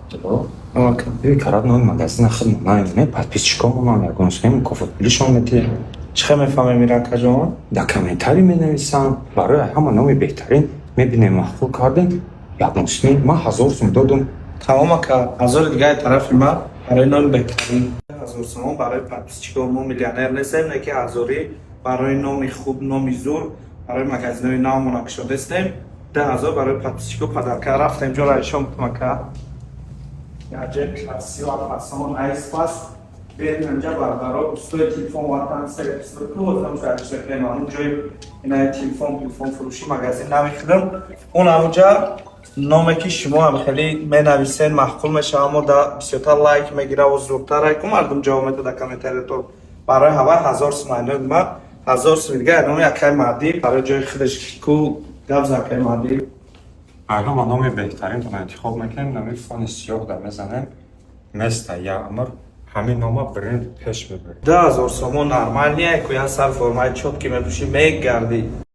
Карад ноги магазин хад мамайме подписчикам яконсхем кофотлишон мете چه میفهمی میرکه جان؟ در کامنتاری менависам барои ҳама номи беҳтарин мебинем махфур кардем яконсми ман 1000 сум додам. تمام که 1000 دیگه طرف ما برای نام بهترین 1000 سوم برای پادپисчиков ما میلیونر نیستیم نه که 1000 برای نام خوب نام زور برای مغازین نام مناقشه شده استیم 10000 برای پادپисчиков پدرکه رفتیم جا را شما که гаджет класси ва фасон айспас بریم اینجا برقرار استوی تلفن وطن سرپستر که وزنم شدش بکنیم اونجای اینای تلفن فروشی مغازین نمیخیدم اون اونجا نامه که شما هم خیلی می نویسین محقول میشه اما در بسیارتر لایک میگیره و زورتر رای که مردم جواب میده در کامنتاری تو برای هوا 1000 سوم ما 1000 سوم دیگه نام یکی مادی برای جای خودش کو گپ زکی مادی الان ما نام بهترین رو انتخاب میکنیم نام فون سیاه در میزنیم مثل یا امر همین نام برند پیش ببریم 10000 سوم نرمال نیه که یه سر فرمای چوب که میپوشی میگردی